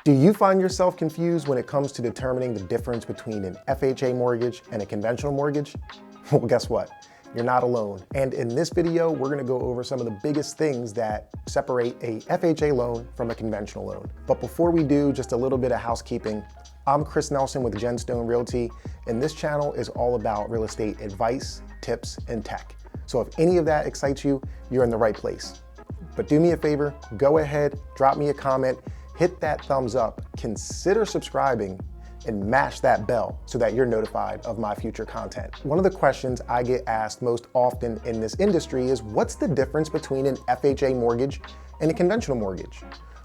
Do you find yourself confused when it comes to determining the difference between an FHA mortgage and a conventional mortgage? Well, guess what? You're not alone. And in this video, we're gonna go over some of the biggest things that separate a FHA loan from a conventional loan. But before we do, just a little bit of housekeeping. I'm Chris Nelson with Genstone Realty, and this channel is all about real estate advice, tips, and tech. So if any of that excites you, you're in the right place. But do me a favor, go ahead, drop me a comment, hit that thumbs up, consider subscribing, and mash that bell so that you're notified of my future content. One of the questions I get asked most often in this industry is, what's the difference between an FHA mortgage and a conventional mortgage?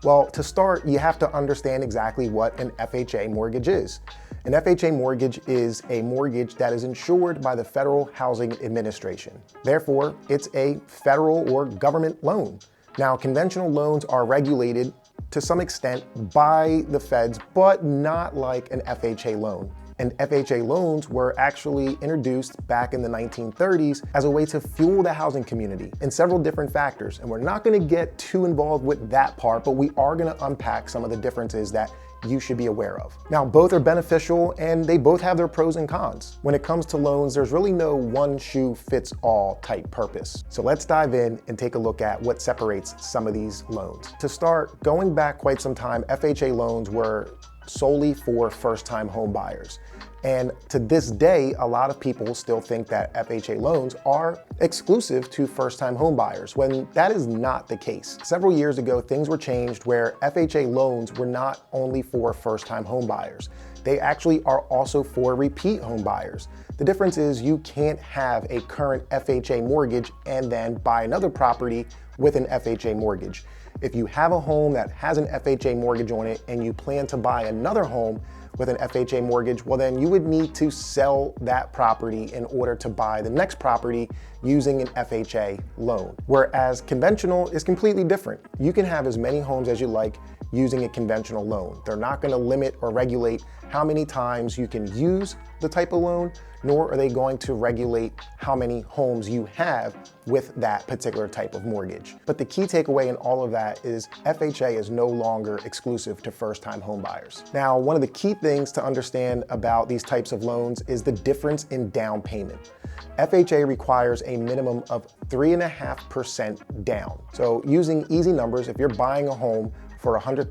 Well, to start, you have to understand exactly what an FHA mortgage is. An FHA mortgage is a mortgage that is insured by the Federal Housing Administration. Therefore, it's a federal or government loan. Now, conventional loans are regulated to some extent by the feds, but not like an FHA loan. And FHA loans were actually introduced back in the 1930s as a way to fuel the housing community in several different factors. And we're not gonna get too involved with that part, but we are gonna unpack some of the differences that you should be aware of. Now, both are beneficial and they both have their pros and cons. When it comes to loans, there's really no one shoe fits all type purpose. So let's dive in and take a look at what separates some of these loans. To start, going back quite some time, FHA loans were solely for first-time home buyers. And to this day, a lot of people still think that FHA loans are exclusive to first-time home buyers, when that is not the case. Several years ago, things were changed where FHA loans were not only for first-time home buyers. They actually are also for repeat home buyers. The difference is you can't have a current FHA mortgage and then buy another property with an FHA mortgage. If you have a home that has an FHA mortgage on it and you plan to buy another home with an FHA mortgage, well then you would need to sell that property in order to buy the next property using an FHA loan. Whereas conventional is completely different. You can have as many homes as you like using a conventional loan. They're not gonna limit or regulate how many times you can use the type of loan, nor are they going to regulate how many homes you have with that particular type of mortgage. But the key takeaway in all of that is FHA is no longer exclusive to first-time home buyers. Now, one of the key things to understand about these types of loans is the difference in down payment. FHA requires a minimum of 3.5% down. So using easy numbers, if you're buying a home for $100,000,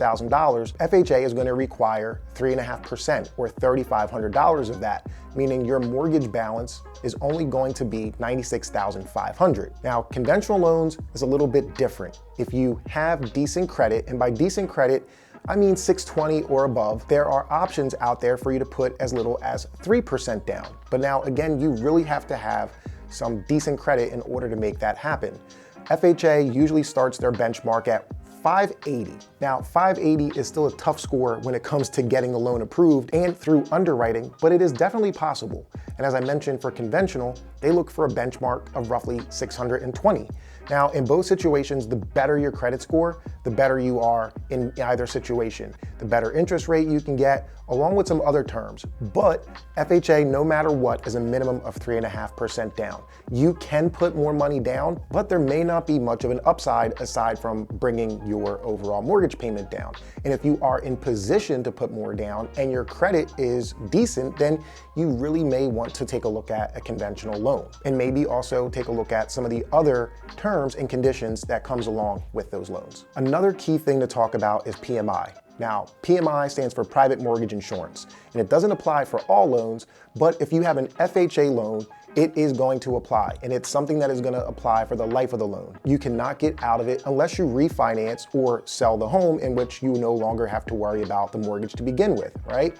FHA is going to require 3.5% or $3,500 of that, meaning your mortgage balance is only going to be $96,500. Now, conventional loans is a little bit different. If you have decent credit, and by decent credit, I mean 620 or above, there are options out there for you to put as little as 3% down. But now, again, you really have to have some decent credit in order to make that happen. FHA usually starts their benchmark at 580. Now, 580 is still a tough score when it comes to getting the loan approved and through underwriting, but it is definitely possible. And as I mentioned, for conventional, they look for a benchmark of roughly 620. Now, in both situations, the better your credit score, the better you are in either situation. The better interest rate you can get, along with some other terms. But FHA, no matter what, is a minimum of 3.5% down. You can put more money down, but there may not be much of an upside aside from bringing your overall mortgage payment down. And if you are in position to put more down and your credit is decent, then you really may want to take a look at a conventional loan, and maybe also take a look at some of the other terms and conditions that comes along with those loans. Another key thing to talk about is PMI. Now, PMI stands for private mortgage insurance, and it doesn't apply for all loans, but if you have an FHA loan, it is going to apply, and it's something that is going to apply for the life of the loan. You cannot get out of it unless you refinance or sell the home, in which you no longer have to worry about the mortgage to begin with, right?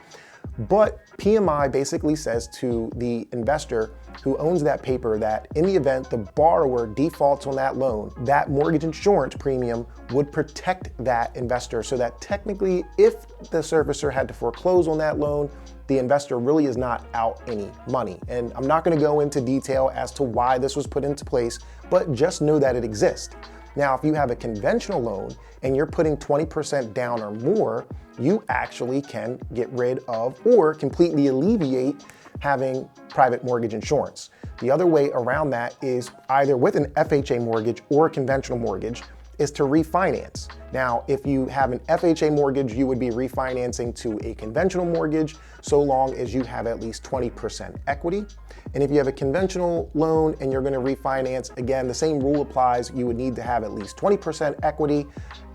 But PMI basically says to the investor who owns that paper that in the event the borrower defaults on that loan, that mortgage insurance premium would protect that investor, so that technically if the servicer had to foreclose on that loan, the investor really is not out any money. And I'm not going to go into detail as to why this was put into place, but just know that it exists. Now, if you have a conventional loan and you're putting 20% down or more, you actually can get rid of or completely alleviate having private mortgage insurance. The other way around that is either with an FHA mortgage or a conventional mortgage. is to refinance. Now, if you have an FHA mortgage, you would be refinancing to a conventional mortgage so long as you have at least 20% equity. And if you have a conventional loan and you're going to refinance, again, the same rule applies. You would need to have at least 20% equity,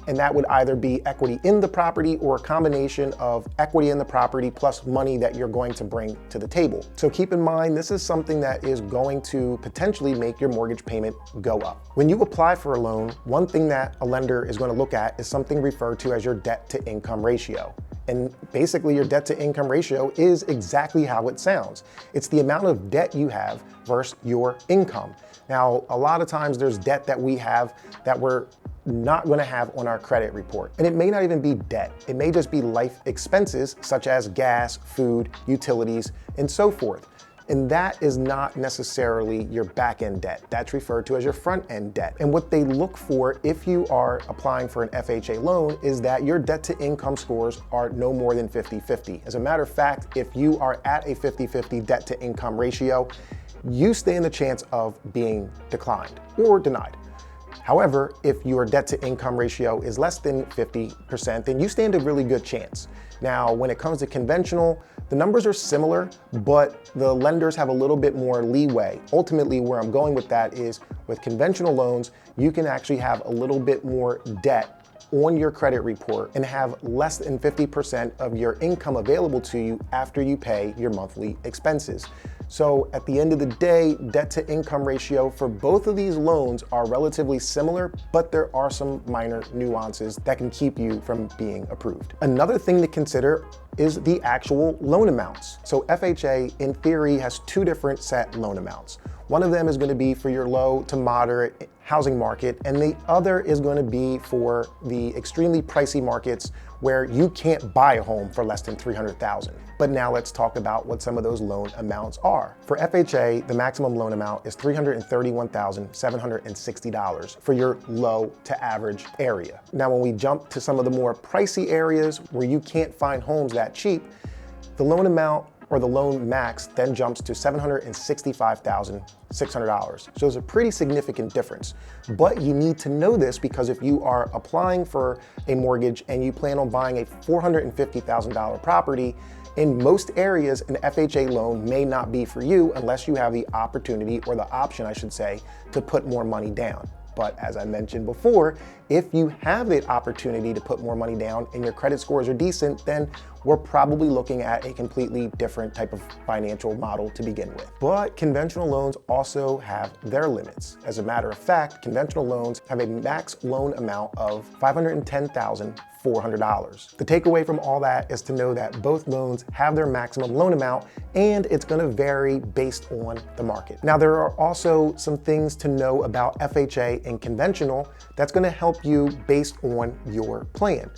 and that would either be equity in the property or a combination of equity in the property plus money that you're going to bring to the table. So keep in mind, this is something that is going to potentially make your mortgage payment go up. When you apply for a loan, one thing that a lender is going to look at is something referred to as your debt to income ratio. And basically your debt to income ratio is exactly how it sounds. It's the amount of debt you have versus your income. Now, a lot of times there's debt that we have that we're not going to have on our credit report. And it may not even be debt. It may just be life expenses such as gas, food, utilities, and so forth. And that is not necessarily your back-end debt. That's referred to as your front-end debt. And what they look for if you are applying for an FHA loan is that your debt-to-income scores are no more than 50-50. As a matter of fact, if you are at a 50-50 debt-to-income ratio, you stand the chance of being declined or denied. However, if your debt to income ratio is less than 50%, then you stand a really good chance. Now, when it comes to conventional, the numbers are similar, but the lenders have a little bit more leeway. Ultimately, where I'm going with that is with conventional loans, you can actually have a little bit more debt on your credit report and have less than 50% of your income available to you after you pay your monthly expenses. So at the end of the day, debt to income ratio for both of these loans are relatively similar, but there are some minor nuances that can keep you from being approved. Another thing to consider is the actual loan amounts. So FHA in theory has two different set loan amounts. One of them is going to be for your low to moderate housing market, and the other is going to be for the extremely pricey markets where you can't buy a home for less than $300,000. But now let's talk about what some of those loan amounts are. For FHA, the maximum loan amount is $331,760 for your low to average area. Now, when we jump to some of the more pricey areas where you can't find homes that cheap, the loan amount or the loan max then jumps to $765,600. So there's a pretty significant difference. But you need to know this because if you are applying for a mortgage and you plan on buying a $450,000 property, in most areas, an FHA loan may not be for you unless you have the opportunity, or the option, I should say, to put more money down. But as I mentioned before, if you have the opportunity to put more money down and your credit scores are decent, then we're probably looking at a completely different type of financial model to begin with. But conventional loans also have their limits. As a matter of fact, conventional loans have a max loan amount of $510,400. The takeaway from all that is to know that both loans have their maximum loan amount, and it's going to vary based on the market. Now, there are also some things to know about FHA and conventional that's going to help you based on your plan.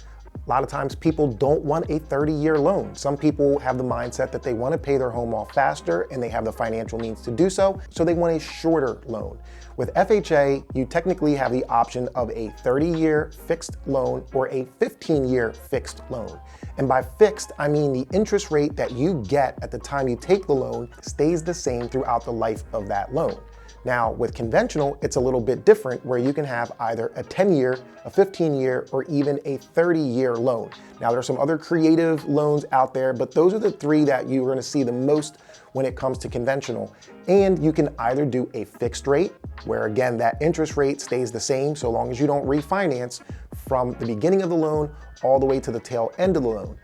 A lot of times people don't want a 30-year loan. Some people have the mindset that they want to pay their home off faster and they have the financial means to do so, so they want a shorter loan. With FHA, you technically have the option of a 30-year fixed loan or a 15-year fixed loan. And by fixed, I mean the interest rate that you get at the time you take the loan stays the same throughout the life of that loan. Now, with conventional, it's a little bit different where you can have either a 10-year, a 15-year, or even a 30-year loan. Now, there's some other creative loans out there, but those are the three that you're going to see the most when it comes to conventional. And you can either do a fixed rate, where again, that interest rate stays the same so long as you don't refinance from the beginning of the loan all the way to the tail end of the loan.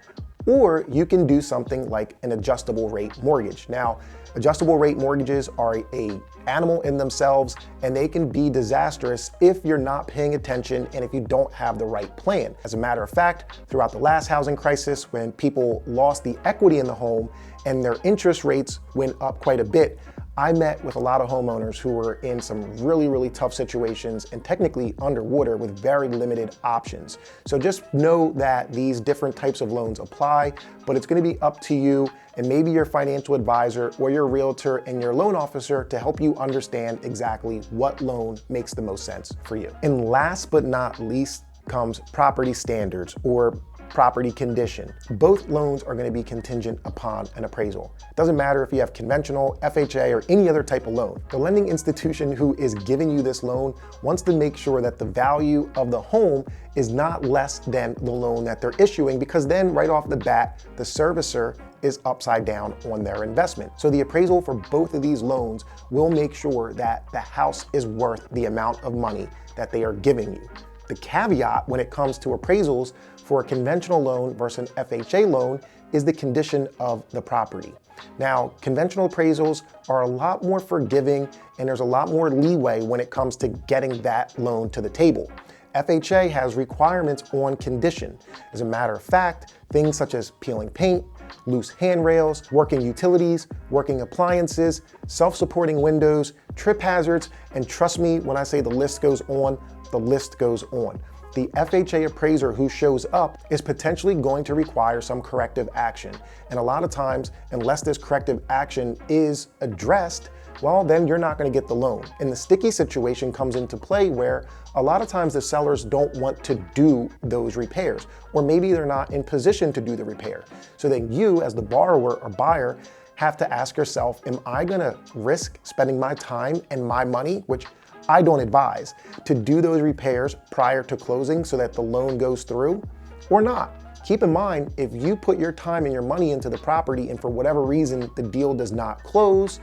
Or you can do something like an adjustable rate mortgage. Now, adjustable rate mortgages are an animal in themselves, and they can be disastrous if you're not paying attention and if you don't have the right plan. As a matter of fact, throughout the last housing crisis, when people lost the equity in the home and their interest rates went up quite a bit, I met with a lot of homeowners who were in some really, really tough situations and technically underwater with very limited options. So just know that these different types of loans apply, but it's going to be up to you and maybe your financial advisor or your realtor and your loan officer to help you understand exactly what loan makes the most sense for you. And last but not least comes property standards, or property condition. Both loans are going to be contingent upon an appraisal. It doesn't matter if you have conventional, FHA, or any other type of loan. The lending institution who is giving you this loan wants to make sure that the value of the home is not less than the loan that they're issuing, because then right off the bat, the servicer is upside down on their investment. So the appraisal for both of these loans will make sure that the house is worth the amount of money that they are giving you. The caveat when it comes to appraisals for a conventional loan versus an FHA loan is the condition of the property. Now, conventional appraisals are a lot more forgiving and there's a lot more leeway when it comes to getting that loan to the table. FHA has requirements on condition. As a matter of fact, things such as peeling paint, loose handrails, working utilities, working appliances, self-supporting windows, trip hazards, and trust me when I say the list goes on, the list goes on. The FHA appraiser who shows up is potentially going to require some corrective action. And a lot of times, unless this corrective action is addressed, well, then you're not going to get the loan. And the sticky situation comes into play where a lot of times the sellers don't want to do those repairs, or maybe they're not in position to do the repair. So then you, as the borrower or buyer, have to ask yourself, am I going to risk spending my time and my money, which I don't advise, to do those repairs prior to closing so that the loan goes through, or not? Keep in mind, if you put your time and your money into the property and for whatever reason the deal does not close,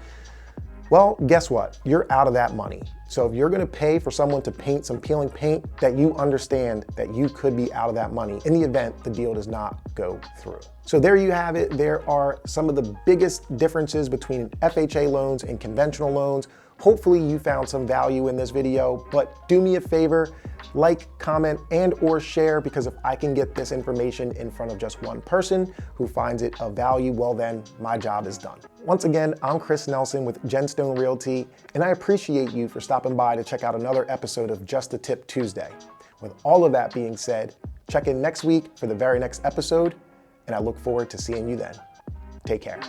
well, guess what? You're out of that money. So if you're gonna pay for someone to paint some peeling paint, that you understand that you could be out of that money in the event the deal does not go through. So there you have it. There are some of the biggest differences between FHA loans and conventional loans. Hopefully you found some value in this video, but do me a favor, like, comment, and/or share, because if I can get this information in front of just one person who finds it of value, well then, my job is done. Once again, I'm Chris Nelson with Gemstone Realty, and I appreciate you for stopping by to check out another episode of Just a Tip Tuesday. With all of that being said, check in next week for the very next episode, and I look forward to seeing you then. Take care.